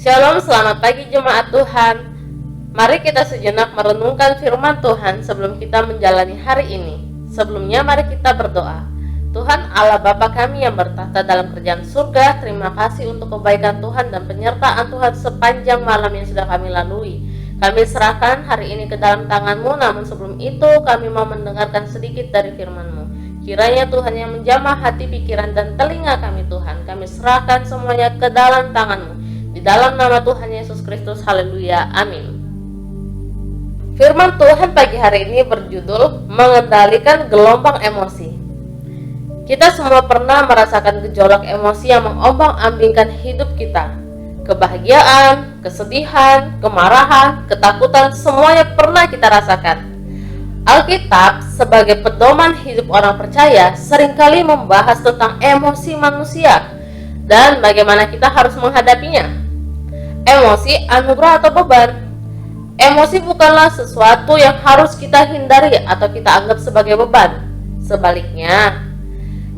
Shalom, selamat pagi jemaat Tuhan. Mari kita sejenak merenungkan firman Tuhan sebelum kita menjalani hari ini. Sebelumnya mari kita berdoa. Tuhan Allah Bapa kami yang bertahta dalam kerajaan surga, terima kasih untuk kebaikan Tuhan dan penyertaan Tuhan sepanjang malam yang sudah kami lalui. Kami serahkan hari ini ke dalam tangan-Mu, namun sebelum itu kami mau mendengarkan sedikit dari firman-Mu. Kiranya Tuhan yang menjamah hati, pikiran, dan telinga kami Tuhan. Kami serahkan semuanya ke dalam tangan-Mu. Di dalam nama Tuhan Yesus Kristus, haleluya, amin. Firman Tuhan pagi hari ini berjudul mengendalikan gelombang emosi. Kita semua pernah merasakan gejolak emosi yang mengombang-ambingkan hidup kita. Kebahagiaan, kesedihan, kemarahan, ketakutan, semuanya pernah kita rasakan. Alkitab sebagai pedoman hidup orang percaya seringkali membahas tentang emosi manusia dan bagaimana kita harus menghadapinya. Emosi anugerah atau beban. Emosi bukanlah sesuatu yang harus kita hindari atau kita anggap sebagai beban. Sebaliknya,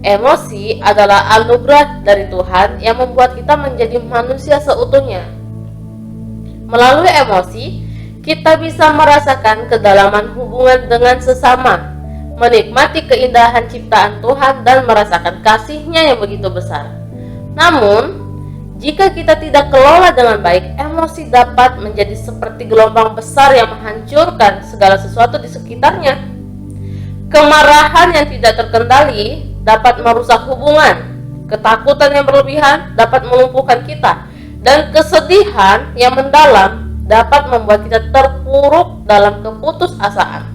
emosi adalah anugerah dari Tuhan yang membuat kita menjadi manusia seutuhnya. Melalui emosi, kita bisa merasakan kedalaman hubungan dengan sesama, menikmati keindahan ciptaan Tuhan dan merasakan kasih-Nya yang begitu besar. Namun, jika kita tidak kelola dengan baik, emosi dapat menjadi seperti gelombang besar yang menghancurkan segala sesuatu di sekitarnya. Kemarahan yang tidak terkendali dapat merusak hubungan, ketakutan yang berlebihan dapat melumpuhkan kita, dan kesedihan yang mendalam dapat membuat kita terpuruk dalam keputusasaan.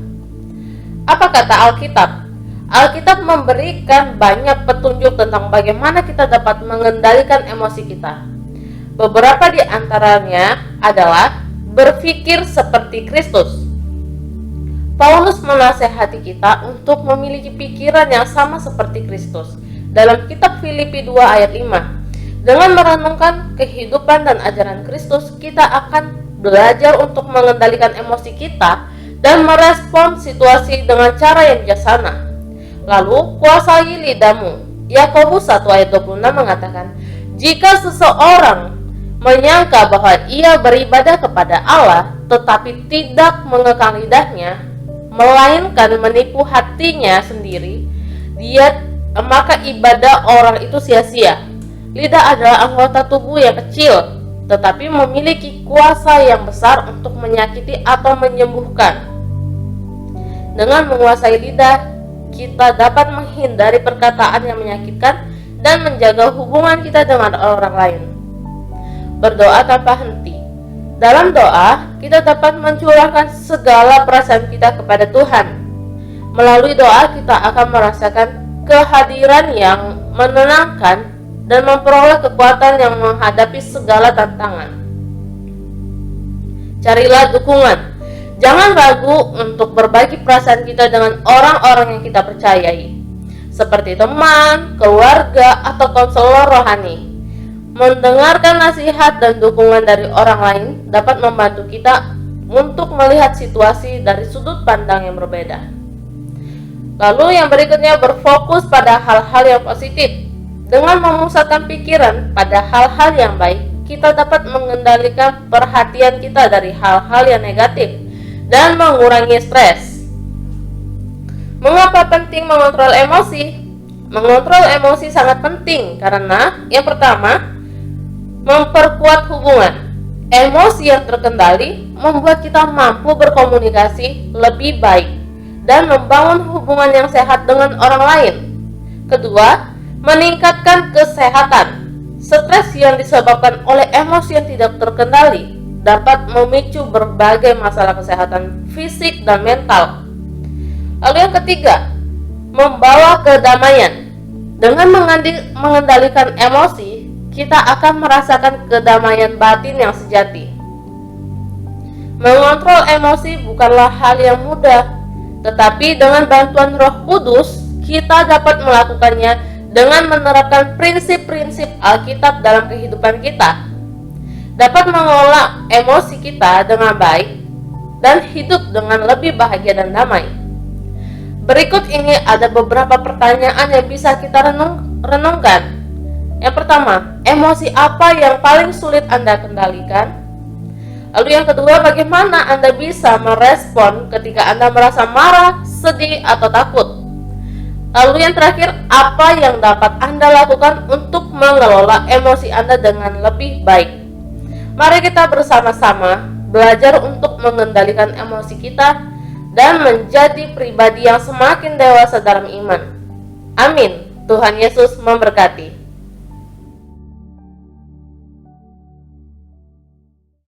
Apa kata Alkitab? Alkitab memberikan banyak petunjuk tentang bagaimana kita dapat mengendalikan emosi kita. Beberapa di antaranya adalah berpikir seperti Kristus. Paulus menasehati kita untuk memiliki pikiran yang sama seperti Kristus. Dalam kitab Filipi 2 ayat 5, dengan merenungkan kehidupan dan ajaran Kristus, kita akan belajar untuk mengendalikan emosi kita dan merespon situasi dengan cara yang bijaksana. Lalu kuasai lidahmu. Yakobus 1 ayat 26 mengatakan, jika seseorang menyangka bahwa ia beribadah kepada Allah tetapi tidak mengekang lidahnya, melainkan menipu hatinya sendiri, maka ibadah orang itu sia-sia. Lidah adalah anggota tubuh yang kecil, tetapi memiliki kuasa yang besar untuk menyakiti atau menyembuhkan. Dengan menguasai lidah, kita dapat menghindari perkataan yang menyakitkan dan menjaga hubungan kita dengan orang lain. Berdoa tanpa henti. Dalam doa, kita dapat mencurahkan segala perasaan kita kepada Tuhan. Melalui doa, kita akan merasakan kehadiran yang menenangkan dan memperoleh kekuatan yang menghadapi segala tantangan. Carilah dukungan. Jangan ragu untuk berbagi perasaan kita dengan orang-orang yang kita percayai, seperti teman, keluarga, atau konselor rohani. Mendengarkan nasihat dan dukungan dari orang lain dapat membantu kita untuk melihat situasi dari sudut pandang yang berbeda. Lalu yang berikutnya, berfokus pada hal-hal yang positif. Dengan memusatkan pikiran pada hal-hal yang baik, kita dapat mengendalikan perhatian kita dari hal-hal yang negatif dan mengurangi stres. Mengapa penting mengontrol emosi? Mengontrol emosi sangat penting karena yang pertama, memperkuat hubungan. Emosi yang terkendali membuat kita mampu berkomunikasi lebih baik dan membangun hubungan yang sehat dengan orang lain. Kedua, meningkatkan kesehatan. Stres yang disebabkan oleh emosi yang tidak terkendali dapat memicu berbagai masalah kesehatan fisik dan mental. Lalu yang ketiga, membawa kedamaian. Dengan mengendalikan emosi, kita akan merasakan kedamaian batin yang sejati. Mengontrol emosi bukanlah hal yang mudah, tetapi dengan bantuan Roh Kudus, kita dapat melakukannya dengan menerapkan prinsip-prinsip Alkitab dalam kehidupan kita. Dapat mengelola emosi kita dengan baik dan hidup dengan lebih bahagia dan damai. Berikut ini ada beberapa pertanyaan yang bisa kita renungkan. Yang pertama, emosi apa yang paling sulit Anda kendalikan? Lalu yang kedua, bagaimana Anda bisa merespon ketika Anda merasa marah, sedih, atau takut? Lalu yang terakhir, apa yang dapat Anda lakukan untuk mengelola emosi Anda dengan lebih baik? Mari kita bersama-sama belajar untuk mengendalikan emosi kita dan menjadi pribadi yang semakin dewasa dalam iman. Amin. Tuhan Yesus memberkati.